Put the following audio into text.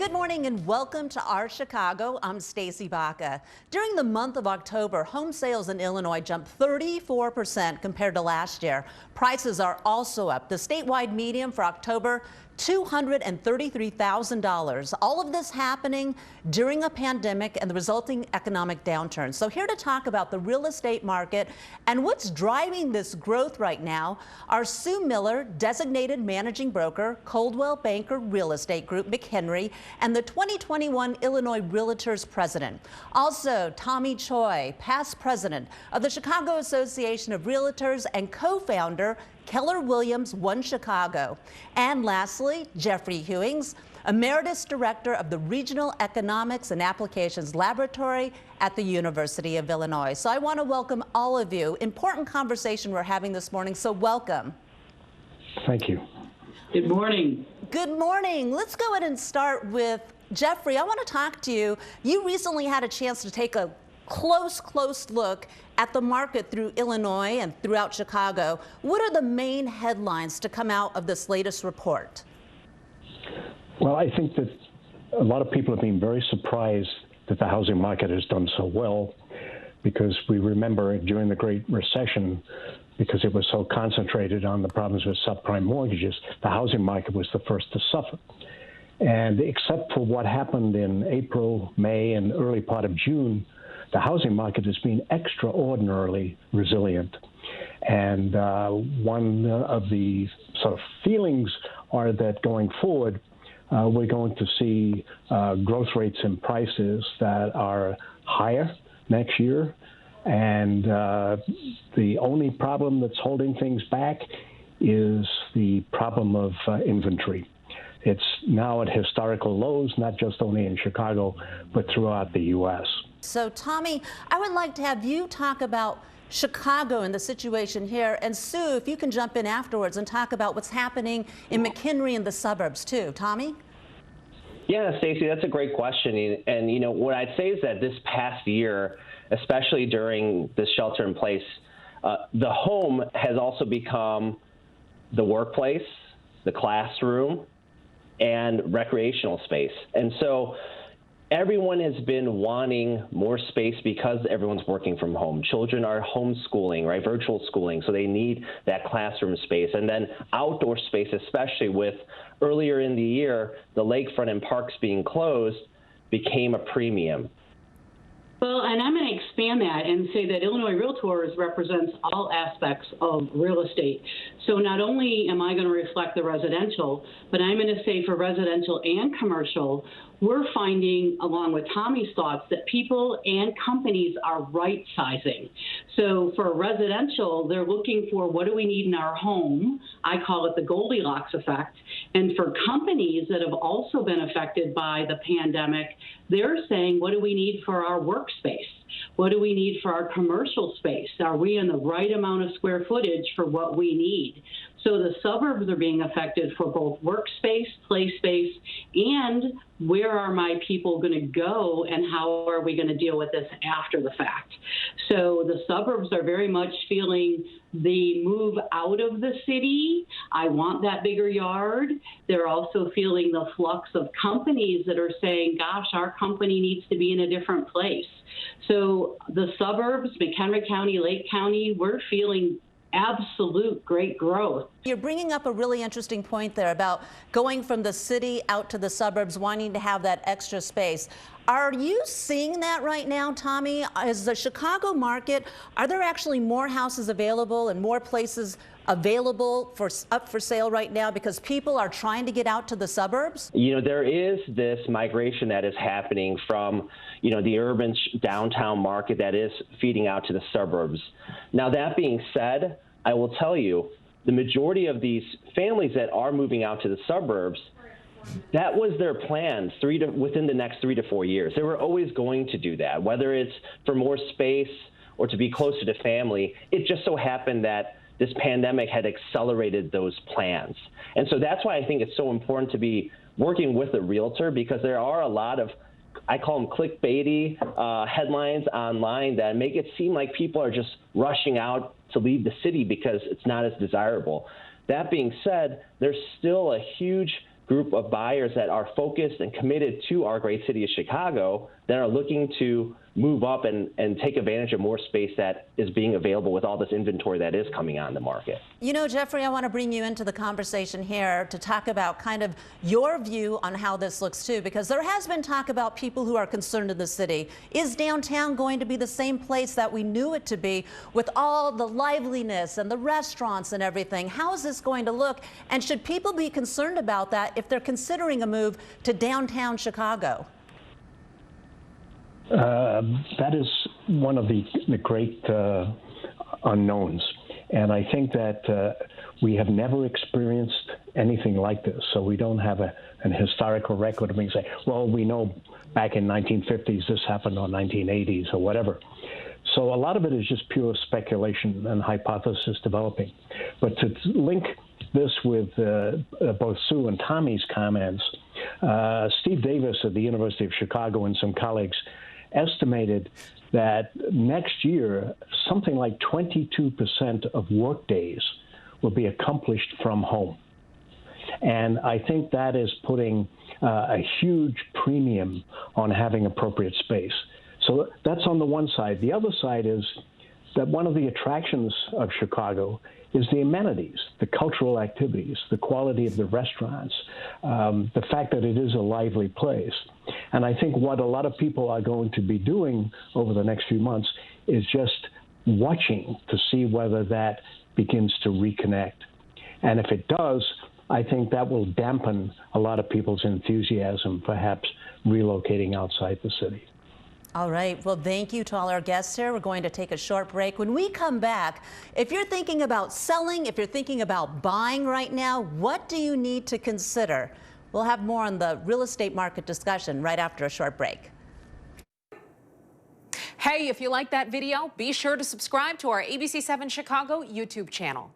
Good morning and welcome to Our Chicago. I'm Stacy Baca. During the month of October, home sales in Illinois jumped 34% compared to last year. Prices are also up. The statewide median for October, $233,000. All of this happening during a pandemic and the resulting economic downturn. So here to talk about the real estate market and what's driving this growth right now are Sue Miller, designated managing broker, Coldwell Banker Real Estate Group, McHenry, and the 2021 Illinois Realtors president. Also, Tommy Choi, past president of the Chicago Association of Realtors and co-founder Keller Williams One Chicago. And lastly, Jeffrey Hewings, Emeritus Director of the Regional Economics and Applications Laboratory at the University of Illinois. So I want to welcome all of you. Important conversation we're having this morning, so welcome. Thank you. Good morning. Good morning. Let's go ahead and start with Jeffrey. I want to talk to you. You recently had a chance to take a close look at the market through Illinois and throughout Chicago. What are the main headlines to come out of this latest report? Well, I think that a lot of people have been very surprised that the housing market has done so well, because we remember during the Great Recession, because it was so concentrated on the problems with subprime mortgages, the housing market was the first to suffer. And except for what happened in April, May, and early part of June, the housing market has been extraordinarily resilient. And one of the sort of feelings are that going forward, we're going to see growth rates in prices that are higher next year. And the only problem that's holding things back is the problem of inventory. It's now at historical lows, not just only in Chicago, but throughout the U.S. So, Tommy, I would like to have you talk about Chicago and the situation here. And Sue, if you can jump in afterwards and talk about what's happening in McHenry and the suburbs, too. Tommy? Yeah, Stacey, that's a great question. And, you know, what I'd say is that this past year, especially during the shelter in place, the home has also become the workplace, the classroom, and recreational space. And so everyone has been wanting more space because everyone's working from home. Children are homeschooling, right, virtual schooling, so they need that classroom space. And then outdoor space, especially with earlier in the year, the lakefront and parks being closed, became a premium. Well, and I'm going to expand that and say that Illinois Realtors represents all aspects of real estate. So not only am I going to reflect the residential, but I'm going to say for residential and commercial, we're finding, along with Tommy's thoughts, that people and companies are right-sizing. So for residential, they're looking for what do we need in our home. I call it the Goldilocks effect. And for companies that have also been affected by the pandemic, they're saying, what do we need for our workspace? What do we need for our commercial space? Are we in the right amount of square footage for what we need? So the suburbs are being affected for both workspace, play space, and where are my people going to go and how are we going to deal with this after the fact? So the suburbs are very much feeling the move out of the city. I want that bigger yard. They're also feeling the flux of companies that are saying, gosh, our company needs to be in a different place. So the suburbs, McHenry County, Lake County, we're feeling absolute great growth. You're bringing up a really interesting point there about going from the city out to the suburbs, wanting to have that extra space. Are you seeing that right now, Tommy? Is the Chicago market, are there actually more houses available and more places available up for sale right now because people are trying to get out to the suburbs? You know, there is this migration that is happening from, you know, the urban downtown market that is feeding out to the suburbs. Now, that being said, I will tell you, the majority of these families that are moving out to the suburbs, that was their plans within the next 3 to 4 years. They were always going to do that, whether it's for more space or to be closer to family. It just so happened that this pandemic had accelerated those plans. And so that's why I think it's so important to be working with a realtor, because there are a lot of, I call them clickbaity headlines online that make it seem like people are just rushing out to leave the city because it's not as desirable. That being said, there's still a huge group of buyers that are focused and committed to our great city of Chicago that are looking to move up and take advantage of more space that is being available with all this inventory that is coming on the market. You know, Jeffrey, I want to bring you into the conversation here to talk about kind of your view on how this looks too, because there has been talk about people who are concerned in the city. Is downtown going to be the same place that we knew it to be with all the liveliness and the restaurants and everything? How is this going to look? And should people be concerned about that if they're considering a move to downtown Chicago? That is one of the great unknowns. And I think that we have never experienced anything like this. So we don't have an historical record of being say, well, we know back in 1950s this happened or 1980s or whatever. So a lot of it is just pure speculation and hypothesis developing. But to link this with both Sue and Tommy's comments, Steve Davis at the University of Chicago and some colleagues estimated that next year, something like 22% of work days will be accomplished from home. And I think that is putting a huge premium on having appropriate space. So that's on the one side. The other side is that one of the attractions of Chicago is the amenities, the cultural activities, the quality of the restaurants, the fact that it is a lively place. And I think what a lot of people are going to be doing over the next few months is just watching to see whether that begins to reconnect. And if it does, I think that will dampen a lot of people's enthusiasm, perhaps relocating outside the city. All right. Well, thank you to all our guests here. We're going to take a short break. When we come back, if you're thinking about selling, if you're thinking about buying right now, what do you need to consider? We'll have more on the real estate market discussion right after a short break. Hey, if you like that video, be sure to subscribe to our ABC7 Chicago YouTube channel.